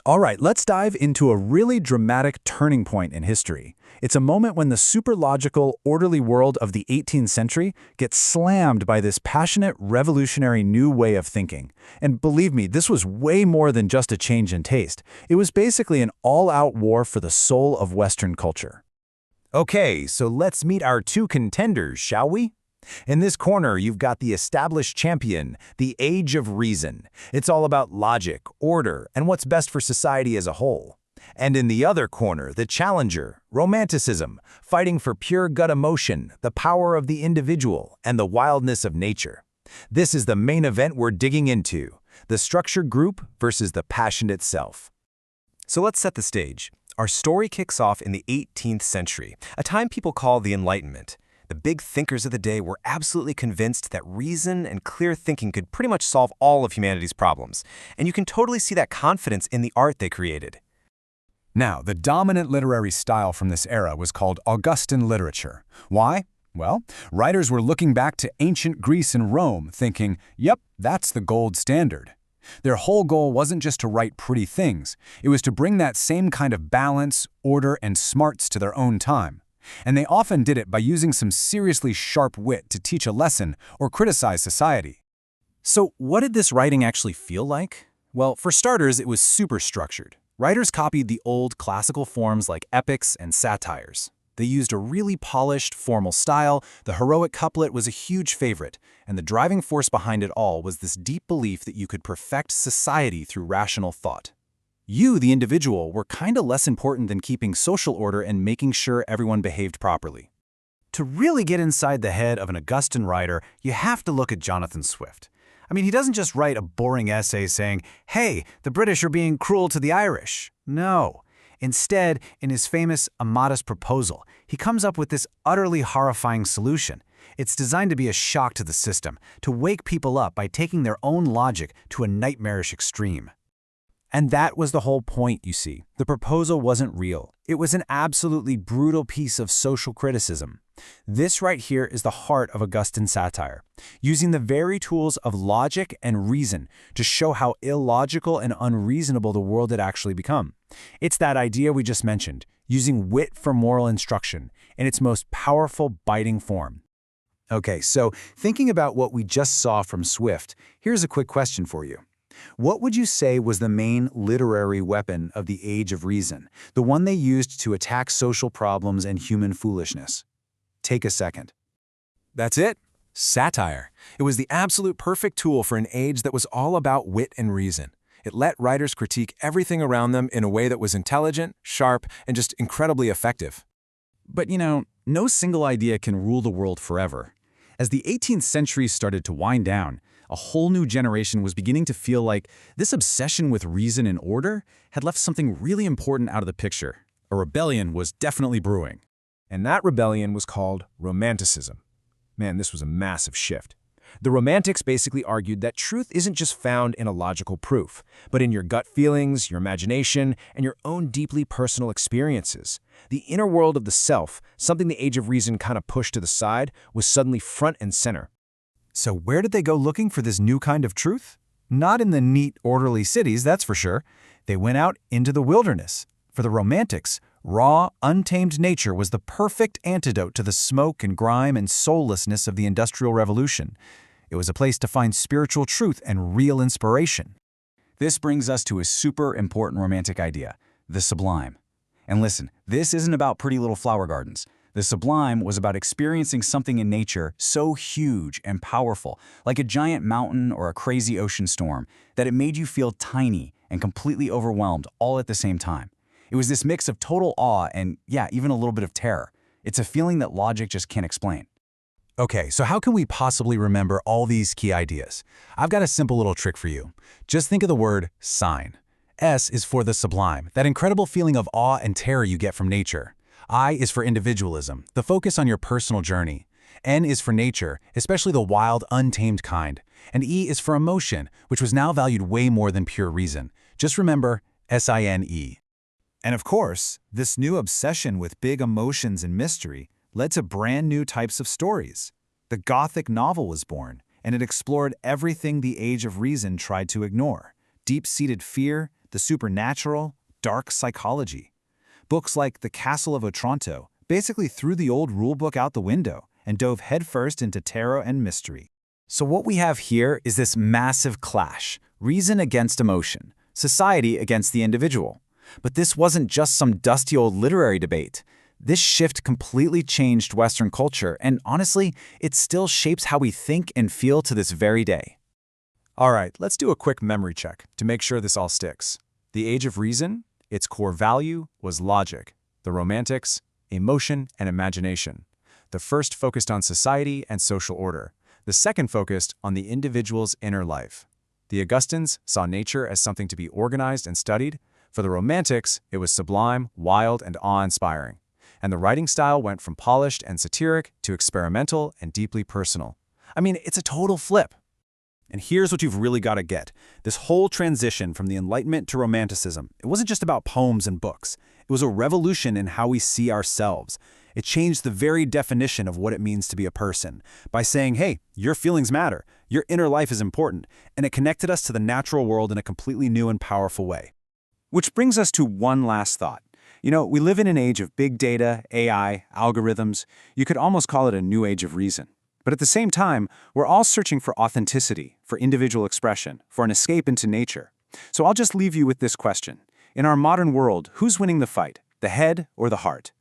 All right, let's dive into a really dramatic turning point in history. It's a moment when the super-logical, orderly world of the 18th century gets slammed by this passionate, revolutionary new way of thinking. And believe me, this was way more than just a change in taste. It was basically an all-out war for the soul of Western culture. Okay, so let's meet our two contenders, shall we? In this corner, you've got the established champion, the Age of Reason. It's all about logic, order, and what's best for society as a whole. And in the other corner, the challenger, Romanticism, fighting for pure gut emotion, the power of the individual, and the wildness of nature. This is the main event we're digging into, the structured group versus the passion itself. So let's set the stage. Our story kicks off in the 18th century, a time people call the Enlightenment. The big thinkers of the day were absolutely convinced that reason and clear thinking could pretty much solve all of humanity's problems. And you can totally see that confidence in the art they created. Now, the dominant literary style from this era was called Augustan literature. Why? Well, writers were looking back to ancient Greece and Rome, thinking, yep, that's the gold standard. Their whole goal wasn't just to write pretty things. It was to bring that same kind of balance, order, and smarts to their own time. And they often did it by using some seriously sharp wit to teach a lesson or criticize society. So what did this writing actually feel like? Well, for starters, it was super structured. Writers copied the old classical forms like epics and satires. They used a really polished, formal style. The heroic couplet was a huge favorite, and the driving force behind it all was this deep belief that you could perfect society through rational thought. You, the individual, were kinda less important than keeping social order and making sure everyone behaved properly. To really get inside the head of an Augustan writer, you have to look at Jonathan Swift. I mean, he doesn't just write a boring essay saying, hey, the British are being cruel to the Irish. No. Instead, in his famous A Modest Proposal, he comes up with this utterly horrifying solution. It's designed to be a shock to the system, to wake people up by taking their own logic to a nightmarish extreme. And that was the whole point, you see. The proposal wasn't real. It was an absolutely brutal piece of social criticism. This right here is the heart of Augustan satire, using the very tools of logic and reason to show how illogical and unreasonable the world had actually become. It's that idea we just mentioned, using wit for moral instruction in its most powerful, biting form. Okay, so thinking about what we just saw from Swift, here's a quick question for you. What would you say was the main literary weapon of the Age of Reason, the one they used to attack social problems and human foolishness? Take a second. That's it. Satire. It was the absolute perfect tool for an age that was all about wit and reason. It let writers critique everything around them in a way that was intelligent, sharp, and just incredibly effective. But no single idea can rule the world forever. As the 18th century started to wind down, a whole new generation was beginning to feel like this obsession with reason and order had left something really important out of the picture. A rebellion was definitely brewing. And that rebellion was called Romanticism. Man, this was a massive shift. The Romantics basically argued that truth isn't just found in a logical proof, but in your gut feelings, your imagination, and your own deeply personal experiences. The inner world of the self, something the Age of Reason kind of pushed to the side, was suddenly front and center. So where did they go looking for this new kind of truth? Not in the neat, orderly cities, that's for sure. They went out into the wilderness. For the Romantics, raw, untamed nature was the perfect antidote to the smoke and grime and soullessness of the Industrial Revolution. It was a place to find spiritual truth and real inspiration. This brings us to a super important Romantic idea, the sublime. And listen, this isn't about pretty little flower gardens. The sublime was about experiencing something in nature so huge and powerful, like a giant mountain or a crazy ocean storm, that it made you feel tiny and completely overwhelmed all at the same time. It was this mix of total awe and, yeah, even a little bit of terror. It's a feeling that logic just can't explain. Okay, so how can we possibly remember all these key ideas? I've got a simple little trick for you. Just think of the word sign. S is for the sublime, that incredible feeling of awe and terror you get from nature. I is for individualism, the focus on your personal journey. N is for nature, especially the wild, untamed kind. And E is for emotion, which was now valued way more than pure reason. Just remember, S-I-N-E. And of course, this new obsession with big emotions and mystery led to brand new types of stories. The Gothic novel was born, and it explored everything the Age of Reason tried to ignore: deep-seated fear, the supernatural, dark psychology. Books like The Castle of Otranto basically threw the old rulebook out the window and dove headfirst into tarot and mystery. So what we have here is this massive clash, reason against emotion, society against the individual. But this wasn't just some dusty old literary debate. This shift completely changed Western culture, and honestly, it still shapes how we think and feel to this very day. All right, let's do a quick memory check to make sure this all sticks. The Age of Reason, its core value was logic. The Romantics, emotion and imagination. The first focused on society and social order. The second focused on the individual's inner life. The Augustines saw nature as something to be organized and studied. For the Romantics, it was sublime, wild, and awe-inspiring. And the writing style went from polished and satiric to experimental and deeply personal. I mean, it's a total flip. And here's what you've really got to get. This whole transition from the Enlightenment to Romanticism, it wasn't just about poems and books. It was a revolution in how we see ourselves. It changed the very definition of what it means to be a person by saying, hey, your feelings matter, your inner life is important, and it connected us to the natural world in a completely new and powerful way. Which brings us to one last thought. You know, we live in an age of big data, AI, algorithms. You could almost call it a new age of reason. But at the same time, we're all searching for authenticity, for individual expression, for an escape into nature. So I'll just leave you with this question. In our modern world, who's winning the fight, the head or the heart?